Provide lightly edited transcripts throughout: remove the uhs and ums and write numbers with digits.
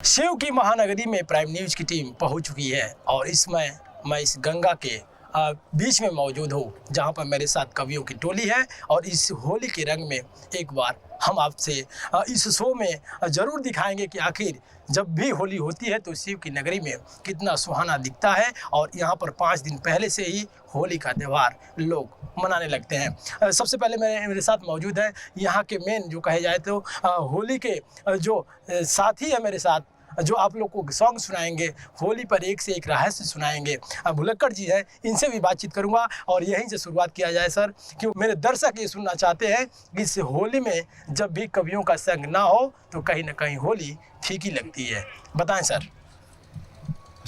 शिव की महानगरी में prime news की टीम पहुंच चुकी है और इसमें मैं इस गंगा के बीच में मौजूद हूँ, जहाँ पर मेरे साथ कवियों की टोली है। और इस होली के रंग में एक बार हम आपसे इस शो में ज़रूर दिखाएंगे कि आखिर जब भी होली होती है तो शिव की नगरी में कितना सुहाना दिखता है। और यहाँ पर 5 दिन पहले से ही होली का त्यौहार लोग मनाने लगते हैं। सबसे पहले मेरे साथ मौजूद है यहाँ के मेन जो कहे जाए तो होली के जो साथी है मेरे साथ, जो आप लोग को सॉन्ग सुनाएंगे, होली पर एक से एक रहस्य सुनाएंगे। भुलक्कड़ जी हैं, इनसे भी बातचीत करूंगा और यहीं से शुरुआत किया जाए सर, कि मेरे दर्शक ये सुनना चाहते हैं कि इस होली में जब भी कवियों का संग ना हो तो कहीं ना कहीं होली फीकी लगती है। बताएं सर।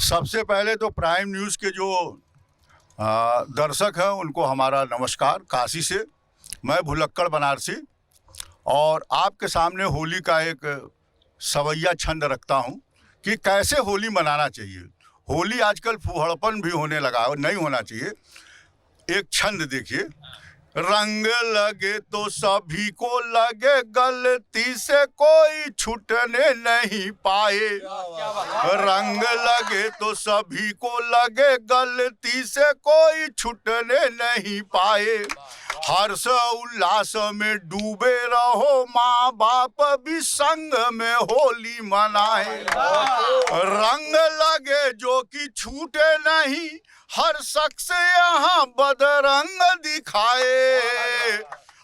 सबसे पहले तो प्राइम न्यूज़ के जो दर्शक हैं उनको हमारा नमस्कार काशी से। मैं भुलक्कड़ बनारसी और आपके सामने होली का एक सवैया छंद रखता हूं कि कैसे होली मनाना चाहिए। होली आजकल फुहड़पन भी होने लगा है, नहीं होना चाहिए। एक छंद देखिए। रंग लगे तो सभी को लगे, गलती से कोई छूटने नहीं पाए। रंग लगे तो सभी को लगे, गलती से कोई छूटने नहीं पाए। हर्ष उल्लास में डूबे रहो, माँ बाप भी संग में होली मनाए। रंग लगे जो कि छूटे नहीं, हर शख्स यहाँ बदरंग दिखाए।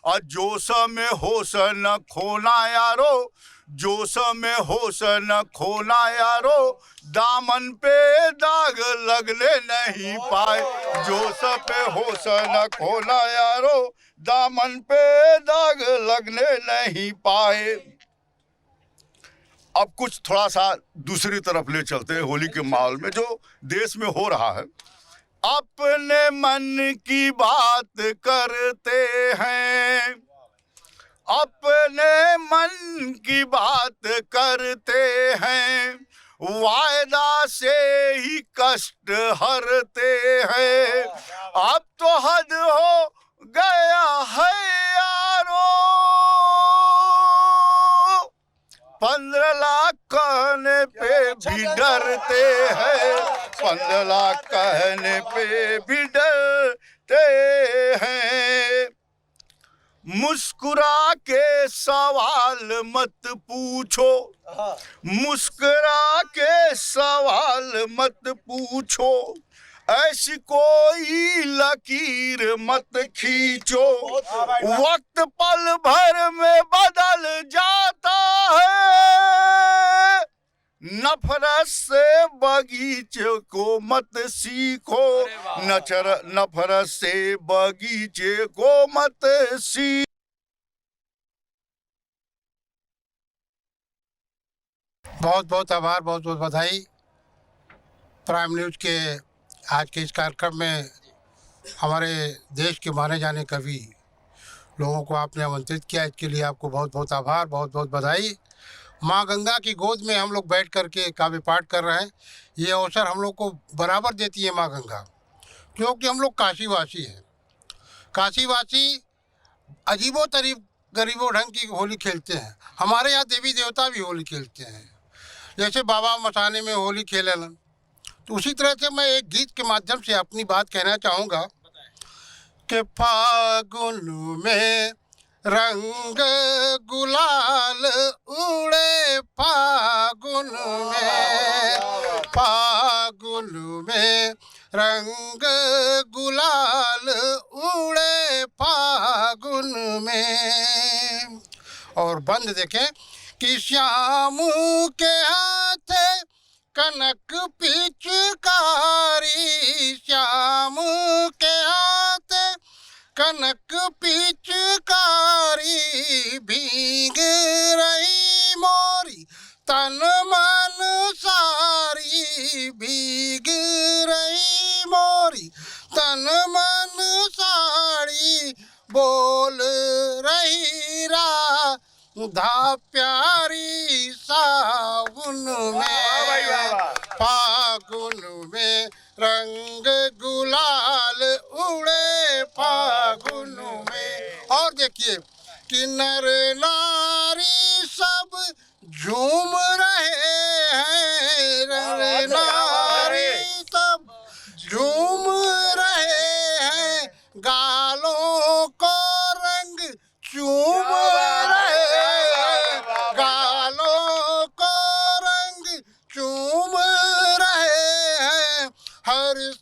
और जोश में होश न खोना यारो, जोश में होश न खोना यारो, दामन पे दाग लगने नहीं पाए। जोश पे होश न खोना यारो, दामन पे दाग लगने नहीं पाए। अब कुछ थोड़ा सा दूसरी तरफ ले चलते हैं होली के माहौल में जो देश में हो रहा है। अपने मन की बात करते हैं, अपने मन की बात करते हैं, वायदा से ही कष्ट हरते हैं। अब तो हद हो गया है यारो, 15 लाख कहने पे भी डरते हैं, 15 लाख कहने पे भी डरते हैं। मुस्कुरा के सवाल मत पूछो, मुस्कुरा के सवाल मत पूछो, ऐसी कोई लकीर मत खींचो। वक्त पल भर में बदल जाता है, नफरत से बगीचे को मत सीखो, नफरत से बगीचे को मत सीखो। बहुत बहुत आभार, बहुत बहुत बधाई। प्राइम न्यूज़ के आज के इस कार्यक्रम में हमारे देश के माने जाने कवि लोगों को आपने आमंत्रित किया, इसके लिए आपको बहुत बहुत आभार, बहुत बहुत बधाई। माँ गंगा की गोद में हम लोग बैठ कर के काव्य पाठ कर रहे हैं। ये अवसर हम लोग को बराबर देती है माँ गंगा, क्योंकि हम लोग काशीवासी हैं। काशीवासी अजीबो तरीब गरीबों ढंग की होली खेलते हैं। हमारे यहाँ देवी देवता भी होली खेलते हैं, जैसे बाबा मसाने में होली खेलन। तो उसी तरह से मैं एक गीत के माध्यम से अपनी बात कहना चाहूँगा कि फागुन में रंग गुलाल उड़े, फागुन में, फागुन में रंग गुलाल उड़े, फागुन में। और बंद देखें कि श्याम के हाथे कनक पिचकारी, श्याम के हाथे कनक पिचकारी, भीग रही मोरी तन मन सारी, भीग रही मोरी तन मन सारी, बोल रही राधा प्यारी सावन में, फागुन में रंग गुलाल उड़े, फागुन में। और देखिए कि नर नारी सब झूम रहे हैं,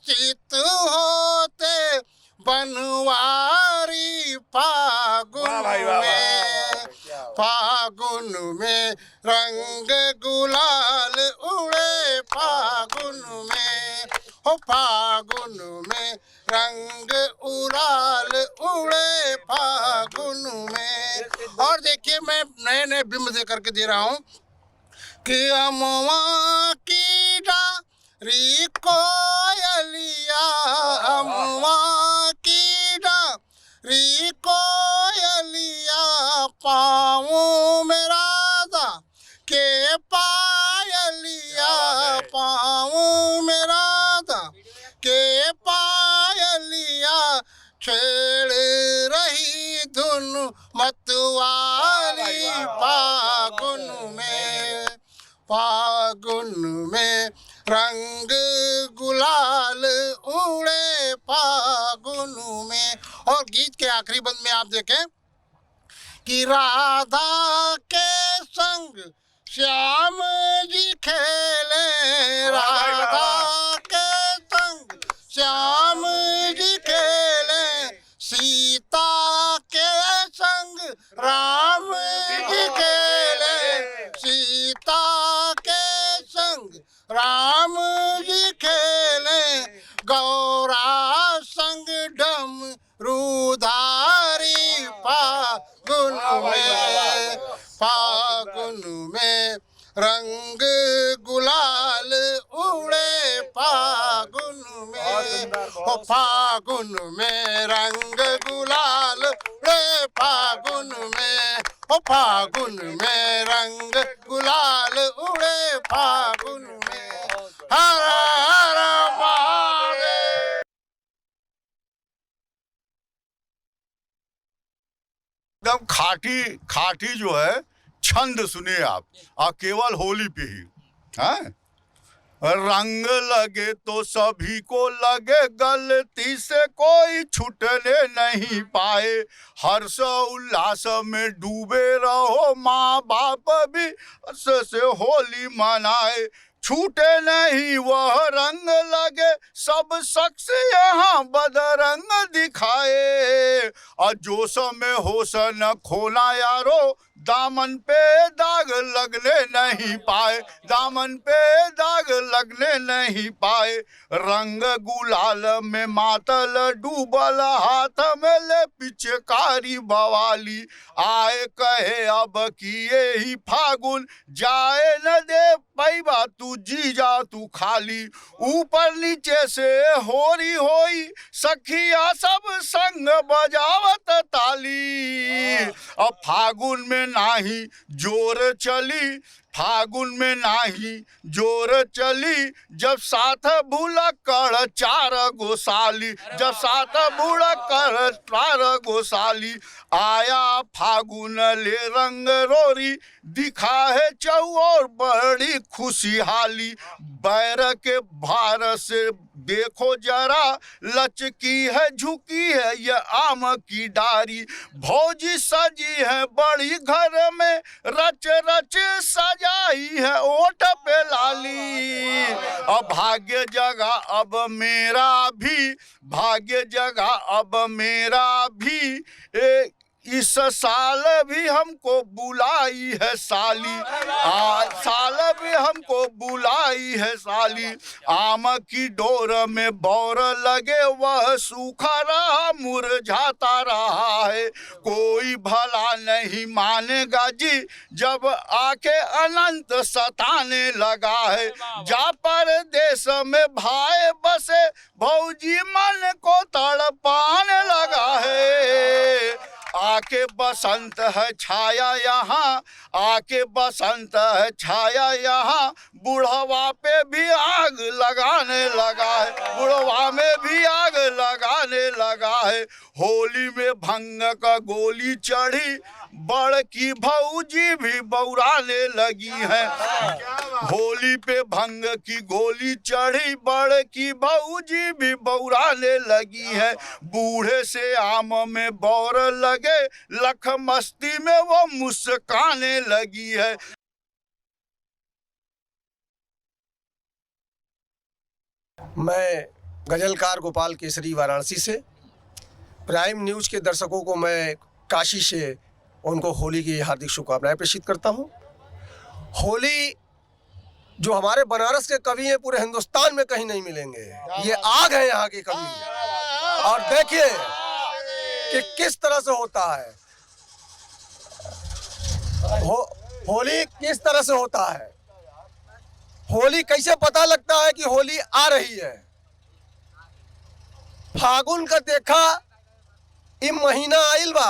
चित होते बनवारी फागुन में, फागुन में रंग गुलाल उड़े फागुन में, हो फागुन में रंग उड़ाल उड़े फागुन में। और देखिए मैं नए नए बिंब दे करके दे रहा हूँ कि अमवा की डारी कोयलिया, अमवा की डारी कोयलिया, पाऊँ मेरा दा के पायलिया, पाऊँ मेरा दा के पायलिया, छेड़ रही धुन मतवाली फागुन में, फागुन में रंग गुलाल उड़े फागुन में। और गीत के आखिरी बंद में आप देखें कि राधा के संग श्याम जी खेले, राधा के संग श्याम जी खेले, सीता के संग राम जी खेले, सीता के संग राम जी खेले, गौरा संग डमरूधारी फागुन में, फागुन में रंग गुलाल उड़े फागुन में, ओ फागुन में रंग गुलाल उड़े फागुन में, ओ फागुन में रंग गुलाल उड़े फागुन में। हर हर महादेव। एकदम खाटी खाटी जो है छंद सुनिए आप, केवल होली पे ही है। रंग लगे तो सभी को लगे, गलती से कोई छूटने नहीं पाए, हर्ष उल्लास में डूबे रहो, माँ बाप भी से होली मनाए, छूटे नहीं वह रंग लगे, सब शख्स यहाँ बदरंग दिखाए, और जोश में होश न खोना यारो, दामन पे दाग लगने नहीं पाए, दामन पे दाग लगने नहीं पाए, रंग गुलाल में मातल डूबल, हाथ में ले पिचकारी बवाली, आए कहे अब किए ही फागुन, जाए न दे पैबा तू जी जा तू खाली, ऊपर नीचे से होरी होई, सखिया सब संग बजावत ताली, अब फागुन में नाही जोर चली, फागुन में नाही जोर चली, जब साथ भुलक्कड़ चार गोसाली, जब साथ भुलक्कड़ चार गोसाली, आया फागुन ले रंग रोरी, दिखा है चौर बड़ी खुशहाली, बैर के भार से देखो जरा, लचकी है झुकी है ये आम की डारी, भौजी सजी है बड़ी घर में, रच रच सजाई है ओट पे लाली, अब भाग्य जगह अब मेरा भी, भाग्य जगह अब मेरा भी, इस साल भी हमको बुलाई है साली, साल भी हमको बुलाई है साली, आम की डोर में बौर लगे वह सूखा रहा मुरझाता रहा है, कोई भला नहीं मानेगा जी जब आके अनंत सताने लगा है, जा परदेश में भाई बसे भौजी मन को तड़पाने लगा है, आके बसंत है छाया यहाँ, आके बसंत है छाया यहाँ, बुढ़वा पे भी आग लगाने लगा है, बुढ़वा में भी आग लगाने लगा है, होली में भंग का गोली चढ़ी, बड़ की भौजी भी बौराने लगी है, होली पे भंग की गोली चढ़ी, बड़ की भौजी भी बौराने लगी है, बूढ़े से आम में बौर लगे, लख मस्ती में वो मुस्काने लगी है। मैं गजलकार गोपाल केसरी वाराणसी से। प्राइम न्यूज़ के दर्शकों को मैं काशी से उनको होली की हार्दिक शुभकामनाएं प्रेषित करता हूं। होली जो हमारे बनारस के कवि हैं पूरे हिंदुस्तान में कहीं नहीं मिलेंगे, ये आग है यहाँ के कवि। और देखिए कि किस तरह से होता है होली, किस तरह से होता है होली। कैसे पता लगता है कि होली आ रही है? फागुन का देखा ये महीना आइल बा,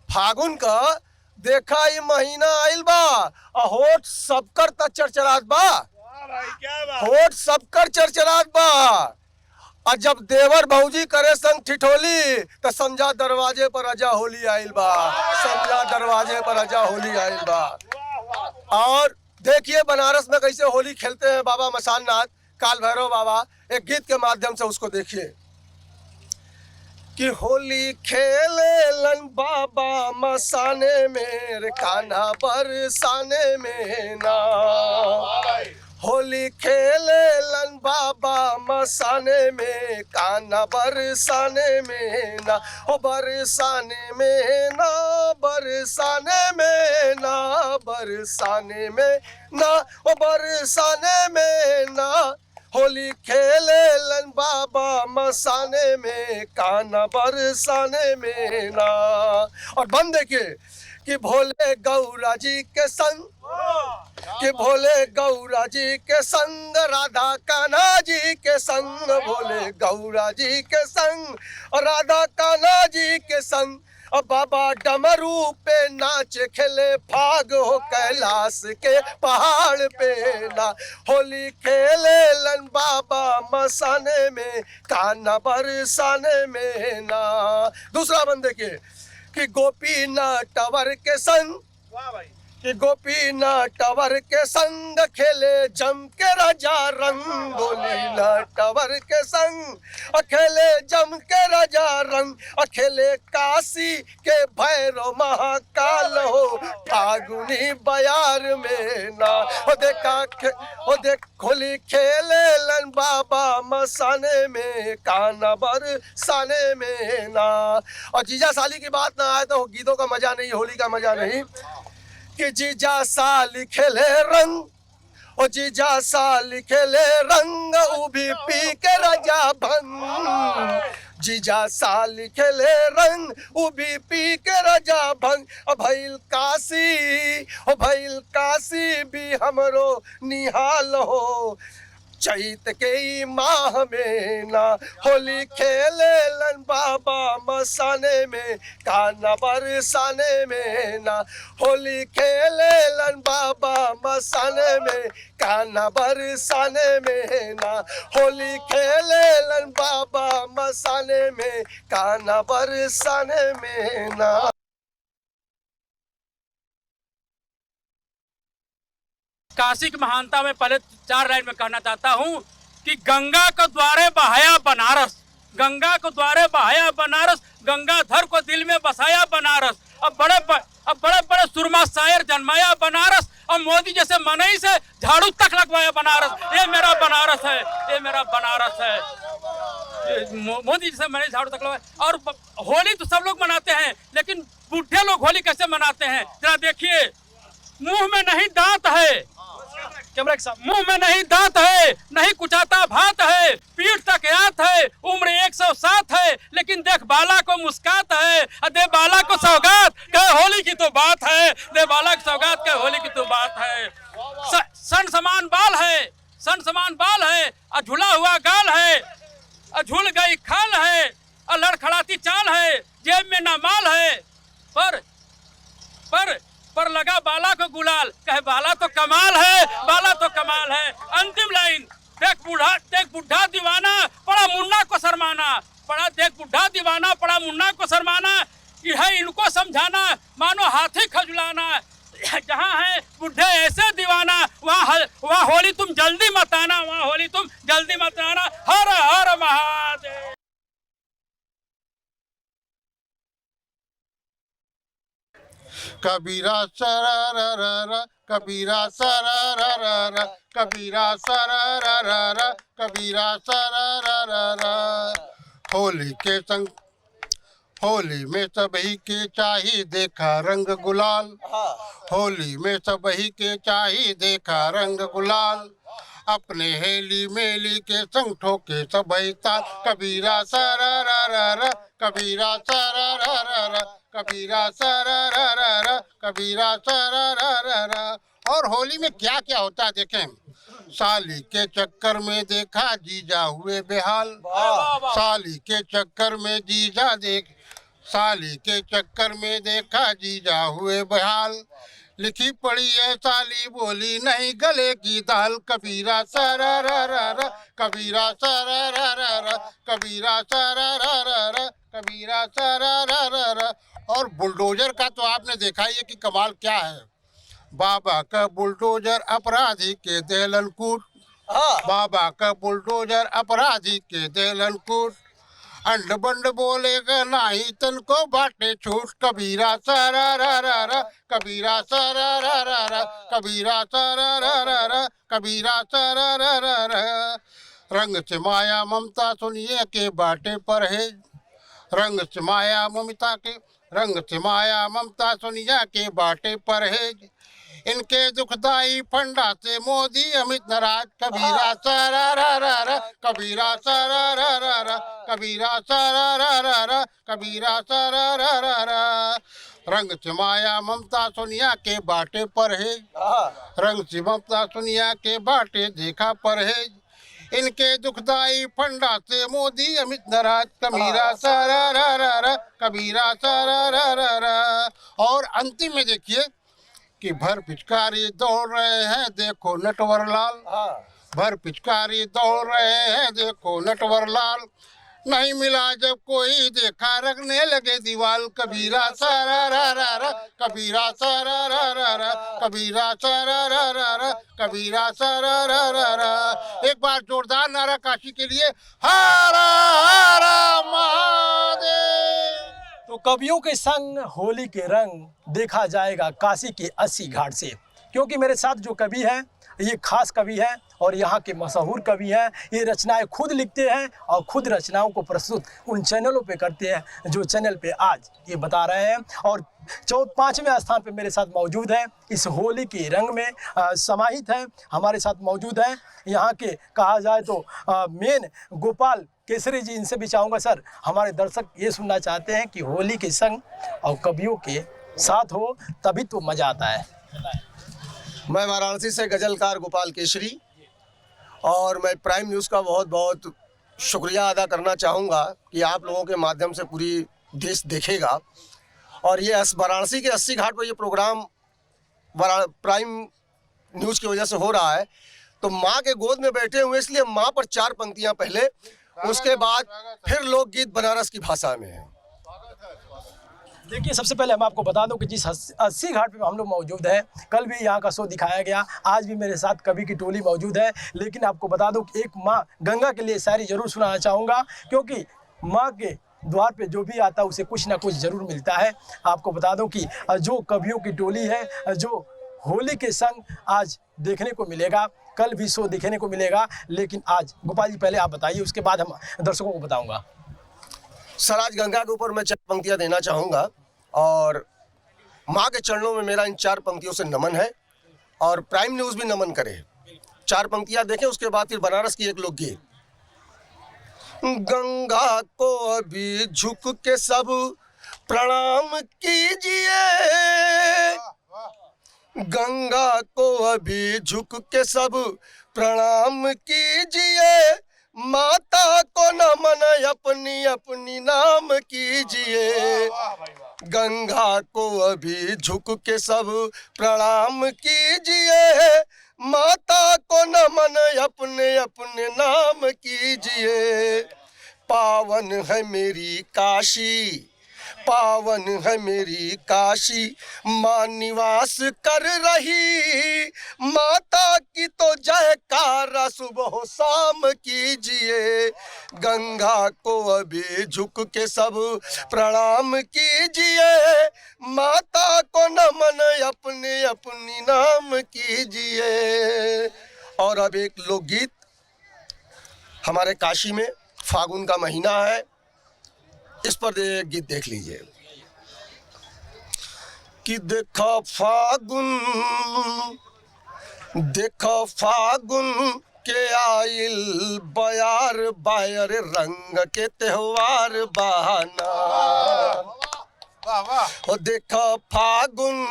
फागुन का देखा ये महीना आइल बा, होठ सबकर त चरचरात बा, होठ सबकर चरचरात बा। और जब देवर भौजी करे संग ठिठोली तो समझा दरवाजे पर आजा होली आइल बा, समझा दरवाजे पर आजा होली आइल बा। और देखिए बनारस में कैसे होली खेलते हैं बाबा मसान नाथ काल भैरव बाबा, एक गीत के माध्यम से उसको देखिए कि होली खेले लन बाबा मसाने में रे कान्हा बरसाने में ना, होली खेले लन बाबा मसाने में कान्हा बरसाने में ना, ओ बरसाने में ना, बरसाने में ना, बरसाने में ना, ओ बरसाने में ना। होली खेले लन बाबा मसाने में कान्हा बरसाने में ना। और बंद देखिए कि भोले गौरा जी के संग, कि भोले गौरा जी के संग राधा कान्हा जी के संग, भोले गौरा जी के संग राधा कान्हा जी के संग। अब बाबा डमरू पे नाच खेले फाग हो कैलाश के पहाड़ पे ना, होली खेले लन बाबा मसाने में कान्हा बरसाने में ना। दूसरा बंद देखिए कि गोपी नटवर के संग, कि गोपी नटवर के संग खेले जम के राजा रंग, गोली नटवर के संग अखेले जम के राजा रंग, अखेले काशी के भैरव महाकाल हो फागुनी बयार में ना। ओ देखा ओ देख होली खेले लन बाबा मसाने में कान्हा बरसाने में ना। और जीजा साली की बात ना आए तो गीतों का मजा नहीं, होली का मजा नहीं। कि जीजा साली खेले रंग, ओ जीजा साली खेले रंग उभी पी के राजा भंग, जीजा साली खेले रंग उभी पी के राजा भंग। ओ भइल काशी, ओ भइल काशी भी हमरो निहाल हो चैत के माह में ना, होली खेले लन बाबा मसाने में कान्हा बरसाने में ना, होली खेले लन बाबा मसाने में कान्हा बरसाने में ना, होली खेले लन बाबा मसाने में कान्हा बरसाने में ना। काशी की महानता में पहले 4 लाइन में कहना चाहता हूँ कि गंगा को द्वारे बहाया बनारस, गंगा को द्वारे बहाया बनारस, गंगाधर को दिल में बसाया बनारस। अब बड़े बड़े सुरमा शायर जन्माया बनारस, और मोदी जैसे मनई से झाड़ू तक लगवाया बनारस। ये मेरा बनारस है, ये मेरा बनारस है। मोदी जैसे मनई झाड़ू तक लगवाया। और होली तो सब लोग मनाते हैं, लेकिन बूढ़े लोग होली कैसे मनाते हैं जरा देखिए। मुंह में नहीं दांत है, मुंह में नहीं दांत है, नहीं कुचाता भात है, पीठ तक यात है, उम्र 107 है, लेकिन देख बाला को मुस्कात है, दे बाला को सौगात कहे होली की तो बात है, दे बाला की सौगात कहे होली की तो बात है। सन समान बाल है, सन समान बाल है, झुला हुआ गाल है, झूल गई खाल है, लड़खड़ाती चाल है, जेब में ना माल है, पर लगा बाला को गुलाल कहे बाला तो कमाल है, बाला तो कमाल है। अंतिम लाइन देख बुढ़ा दीवाना पड़ा मुन्ना को शर्माना, देख बुढ़ा दीवाना पड़ा मुन्ना को शर्माना, यह इनको समझाना मानो हाथी खजुलाना। जहाँ है बुढ़े ऐसे दीवाना वहाँ होली तुम जल्दी मत आना, वहाँ होली तुम जल्दी मत आना। हर हर महादेव। कबीरा सरारा कबीरा सरारा कबीरा सरारा कबीरा सरारा। होली में सभी के चाहिए देखा रंग गुलाल, होली में सभी के चाहिए देखा रंग गुलाल, अपने हेली मेली के संग ठोके सभी ताल। कबीरा सरारा कबीरा सरारा कबीरा सरारा कबीरा सरारा। और होली में क्या क्या होता है देखें। साली के चक्कर में देखा जीजा हुए बेहाल, साली के चक्कर में साली के चक्कर में देखा जीजा हुए बेहाल, लिखी पड़ी है साली बोली नहीं गले की दाल। कबीरा सरारा कबीरा सरारा कबीरा सरारा कबीरा सरारा। और बुलडोजर का तो आपने देखा ही है कि कमाल क्या है। बाबा का बुलडोजर अपराधी के देलन कूट, बाबा का बुलडोजर अपराधी के देलन कूट, अंड बंड बोलेगा नाही तन को बाटे छूट। कबीरा सरारा कबीरा सरारा कबीरा सरारा कबीरा सरारा। रंग से माया ममता सुनिए के बाटे परहेज, रंग से माया ममता के रंग से माया ममता सुनिया के बाटे परहेज, इनके दुखदाई फंडा से मोदी अमित नाराज। कबीरा सरारा कबीरा सरारा कबीरा सरारा कबीरा सरारा। रंग से माया ममता सोनिया के बाटे परहेज, रंग से ममता सोनिया के बाटे देखा परहेज, इनके दुखदाई फंडा से मोदी अमित नाराज। कबीरा सरारा कबीरा सरारा। और अंतिम में देखिए कि भर पिचकारी दौड़ रहे हैं देखो नटवर लाल, भर पिचकारी दौड़ रहे हैं देखो नटवर लाल, नहीं मिला जब कोई देखा रखने लगे दीवाल। कबीरा सरारा कबीरा सरारा कबीरा सरारा कबीरा सरारा। एक बार जोरदार नारा काशी के लिए, हरा हरा महादेव। तो कवियों के संग होली के रंग देखा जाएगा काशी के 80 घाट से, क्योंकि मेरे साथ जो कवि हैं ये खास कवि हैं और यहाँ के मशहूर कवि हैं। ये रचनाएं खुद लिखते हैं और खुद रचनाओं को प्रस्तुत उन चैनलों पे करते हैं जो चैनल पे आज ये बता रहे हैं। और 5वें स्थान पे मेरे साथ मौजूद है, इस होली के रंग में समाहित है, हमारे साथ मौजूद हैं यहाँ के कहा जाए तो मेन गोपाल केसरी जी। इनसे भी चाहूँगा सर, हमारे दर्शक ये सुनना चाहते हैं कि होली के संग और कवियों के साथ हो तभी तो मज़ा आता है। मैं वाराणसी से गजलकार गोपाल केसरी, और मैं प्राइम न्यूज़ का बहुत बहुत शुक्रिया अदा करना चाहूँगा कि आप लोगों के माध्यम से पूरी देश देखेगा। और ये वाराणसी के 80 घाट पर ये प्रोग्राम प्राइम न्यूज़ की वजह से हो रहा है। तो माँ के गोद में बैठे हुए, इसलिए माँ पर 4 पंक्तियाँ पहले, उसके बाद फिर लोकगीत बनारस की भाषा में है। देखिए, सबसे पहले हम आपको बता दूं कि जिस 80 घाट पे हम लोग मौजूद हैं, कल भी यहाँ का शो दिखाया गया, आज भी मेरे साथ कवि की टोली मौजूद है। लेकिन आपको बता दूं कि एक माँ गंगा के लिए शायरी ज़रूर सुनाना चाहूँगा, क्योंकि माँ के द्वार पे जो भी आता है उसे कुछ ना कुछ ज़रूर मिलता है। आपको बता दूं कि जो कवियों की टोली है, जो होली के संग आज देखने को मिलेगा, कल भी शो देखने को मिलेगा। लेकिन आज गोपाल जी पहले आप बताइए, उसके बाद हम दर्शकों को बताऊँगा। सर, आज गंगा के ऊपर मैं 4 पंक्तियाँ देना चाहूँगा, और माँ के चरणों में मेरा इन 4 पंक्तियों से नमन है, और प्राइम न्यूज़ भी नमन करे। 4 पंक्तियाँ देखें, उसके बाद फिर बनारस की एक लोकगीत। गंगा को अभी झुक के सब प्रणाम कीजिए, गंगा को अभी झुक के सब प्रणाम कीजिए, माता को नमन अपनी अपनी नाम कीजिए। गंगा को अभी झुक के सब प्रणाम कीजिए, माता को नमन अपने अपने नाम कीजिए। पावन है मेरी काशी, पावन है मेरी काशी, माँ निवास कर रही, माता की तो जयकारा सुबह शाम कीजिए, गंगा को अभी झुक के सब प्रणाम कीजिए, माता को नमन अपने अपनी नाम कीजिए। और अब एक लोकगीत हमारे काशी में फागुन का महीना है, इस पर गीत देख लीजिए कि देखो फागुन के आइल बयार बायर, रंग के त्योहार बहाना। वाह वाह। ओ देखो फागुन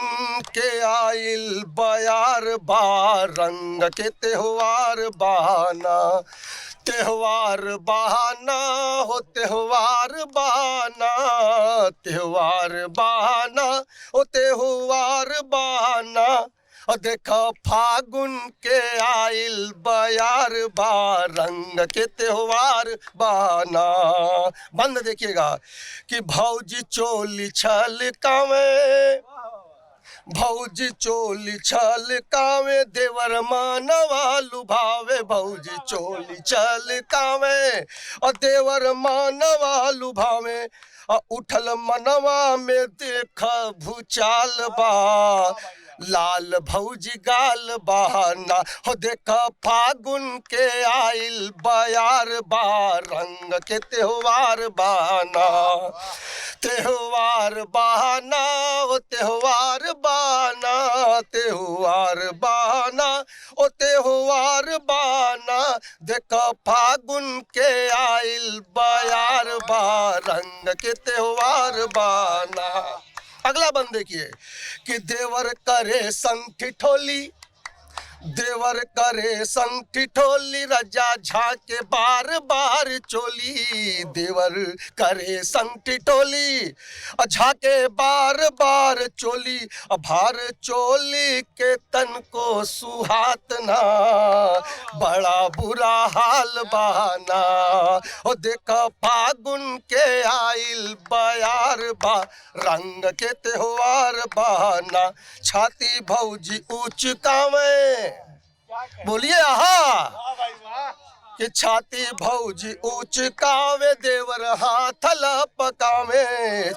के आइल बयार बा, रंग के त्योहार बहाना, त्योहार बहाना हो त्योहार बहाना, त्योहार बहाना हो त्योहार बहाना। और देखो फागुन के आइल बयार बा, रंग के त्योहार बहाना। बंद देखिएगा कि भौजी चोली छल कावे, भौजी चोली छल कावे, देवर मानवा लुभावे, भौजी चोली छल कावे और देवर मानवा लुभावे। उठल मनवा में देख भूचाल बा, लाल भौजी गाल बहाना। हो देखा फागुन के आइल बयार बा, रंग के त्योहार बहाना, त्योहार बहाना ओ त्योहार बहाना, त्योहार बहाना ओ त्योहार बहाना। देखो फागुन के आइल बयार बा, रंग के त्योहार बहाना। अगला बंद देखिए कि देवर करे संग ठिठोली, देवर करे संग ठिठोली, रजा झाके बार बार चोली, देवर करे संग ठिठोली झाके बार बार चोली, भार चोली के तन को सुहात ना, बड़ा बुरा हाल बहाना। ओ देखा फागुन के आइल बयार बा, रंग के त्योहार बहाना। छाती भौजी ऊंच कावे, बोलिए आहा, कि छाती भौजी ऊंच कावे, देवर हाथ लपकावे,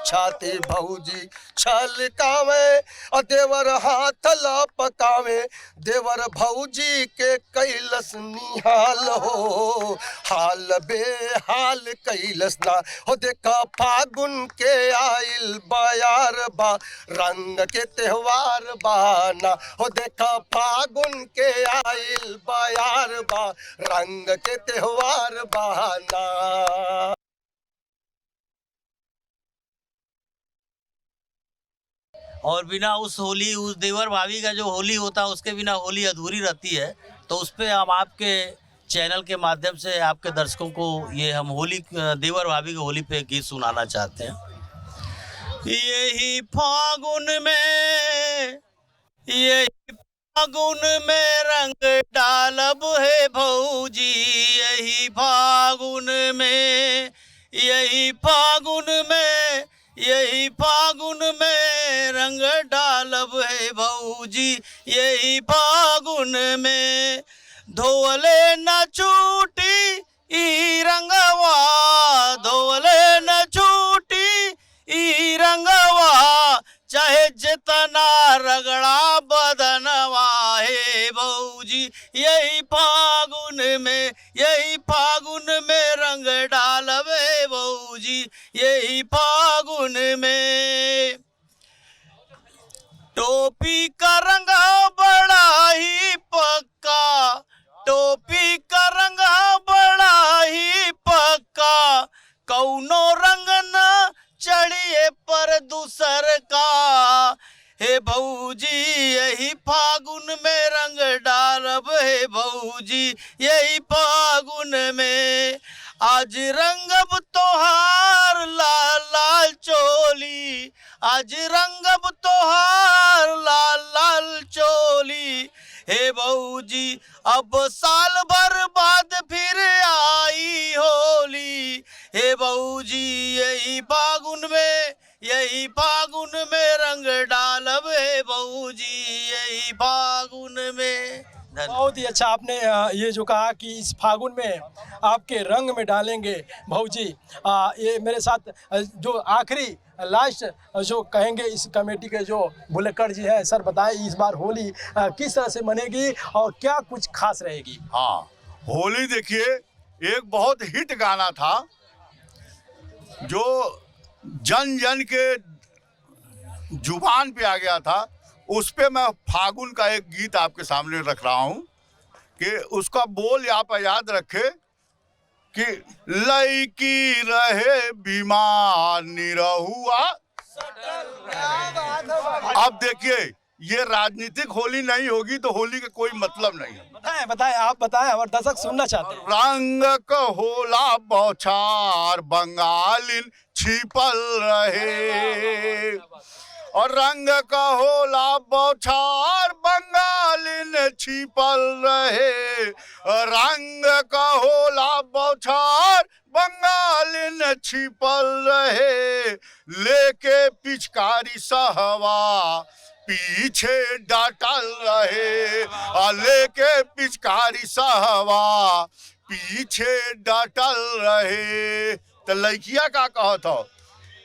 छाती भौजी छल कावे और देवर हाथ लपकावे। देवर भौजी के कैलस निहाल हो, हाल बेहाल कैलस ना। हो देखा फागुन के आइल बयार बा, रंग के त्योहार बहाना। हो देखा फागुन के आइल बयार बा, रंग के त्योहार बहाना। और बिना उस होली, उस देवर भाभी का जो होली होता है, उसके बिना होली अधूरी रहती है। तो उस पर हम आपके चैनल के माध्यम से आपके दर्शकों को ये हम होली, देवर भाभी की होली पे गीत सुनाना चाहते हैं। यही फागुन में, यही फागुन में रंग डालब है भौजी, यही फागुन में, यही फागुन में, यही फागुन में रंग डालब है भौजी, यही फागुन में। धोले न छूटी ई रंगवा, धोले न छूटी ई रंगवा, चाहे जितना रगड़ा बदनवा है भौजी, यही फागुन में, यही फागुन में रंग डालवे भौजी, यही फागुन में। टोपी का रंग बड़ा ही पक्का, टोपी का रंग बड़ा ही पक्का, कौनो रंग न चढ़िए पर दूसर का। हे भौजी यही फागुन में रंग डालब है भौजी, यही फागुन में। आज रंगब तोहार लाल लाल चोली, आज रंगब तोहार लाल लाल चोली। हे भौजी अब साल भर बाद फिर आई होली, हे भौजी यही फागुन में, यही फागुन में रंग डालब है बहू जी, यही फागुन में। बहुत ही अच्छा आपने ये जो कहा कि इस फागुन में आपके रंग में डालेंगे भाऊजी। ये मेरे साथ जो आखिरी लास्ट जो कहेंगे इस कमेटी के जो भुलक्कड़ जी हैं, सर बताएं इस बार होली किस तरह से मनेगी और क्या कुछ खास रहेगी? हाँ, होली देखिए एक बहुत हिट गाना था जो जन जन के जुबान पे आ गया था। उस पे मैं फागुन का एक गीत आपके सामने रख रहा हूँ कि उसका बोल आप याद रखे कि लईकी रहे बीमार निरहुआ। अब देखिए ये राजनीतिक होली नहीं होगी तो होली का कोई मतलब नहीं है। बताएं बताएं, आप बताएं, हमारे दर्शक सुनना चाहते हैं। रंग का होला बौछार बंगालिन छिपल रहे, और रंग का होला बौछार बंगालिन छिपल रहे, रंग का होला बौछार बंगालिन छिपल रहे, लेके पिचकारी सहवा पीछे डटल रहे, लेके पिचकारी सहवा पीछे डटल रहे। तो लड़किया का कहत हो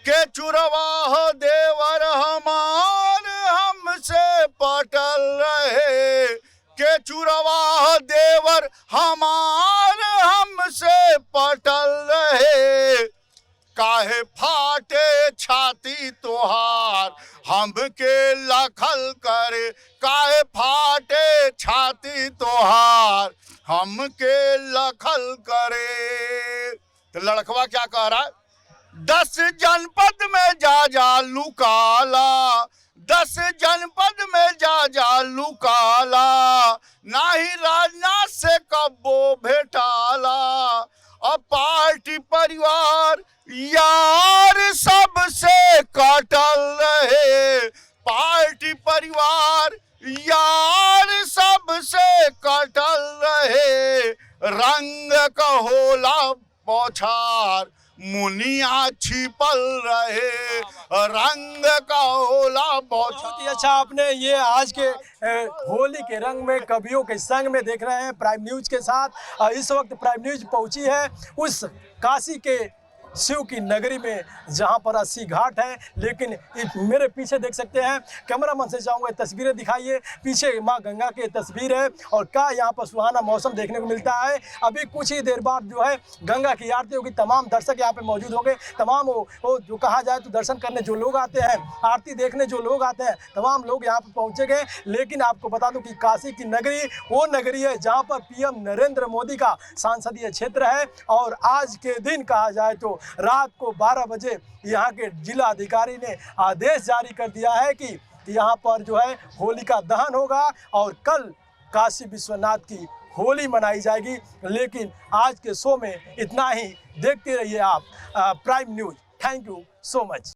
के चुरवा देवर हमार हमसे पटल रहे, के चुरवा देवर हमार हमसे पटल रहे, काहे फाटे छाती तोहार हमके लखल करे, काहे फाटे छाती तोहार हमके लखल करे। तो लड़कवा क्या कह रहा है? 10 जनपद में जा लुकाला, 10 जनपद में जा लुकाला, नाही राजनाथ से कब्बो भेटाला, अब पार्टी परिवार यार सबसे कटल रहे, पार्टी परिवार यार सबसे कटल रहे, रंग का होला बौछार मुनिया छिपल रहे, रंग का होला बौछार। बहुत ही अच्छा आपने ये आज के होली के रंग में कवियों के संग में देख रहे हैं प्राइम न्यूज के साथ। इस वक्त प्राइम न्यूज पहुंची है उस काशी के शिव की नगरी में जहां पर 80 घाट है, लेकिन मेरे पीछे देख सकते हैं, कैमरामैन से चाहूँगा तस्वीरें दिखाइए। पीछे मां गंगा की तस्वीर है और क्या यहाँ पर सुहाना मौसम देखने को मिलता है। अभी कुछ ही देर बाद जो है गंगा की आरती होगी। तमाम दर्शक यहाँ पे मौजूद होंगे, तमाम वो जो कहा जाए तो दर्शन करने जो लोग आते हैं, आरती देखने जो लोग आते हैं, तमाम लोग यहाँ पर पहुँचे गए। लेकिन आपको बता दूँ कि काशी की नगरी वो नगरी है जहाँ पर PM नरेंद्र मोदी का संसदीय क्षेत्र है, और आज के दिन कहा जाए तो रात को 12 बजे यहाँ के जिला अधिकारी ने आदेश जारी कर दिया है कि यहाँ पर जो है होलिका दहन होगा और कल काशी विश्वनाथ की होली मनाई जाएगी। लेकिन आज के शो में इतना ही। देखते रहिए आप prime news. Thank you so much.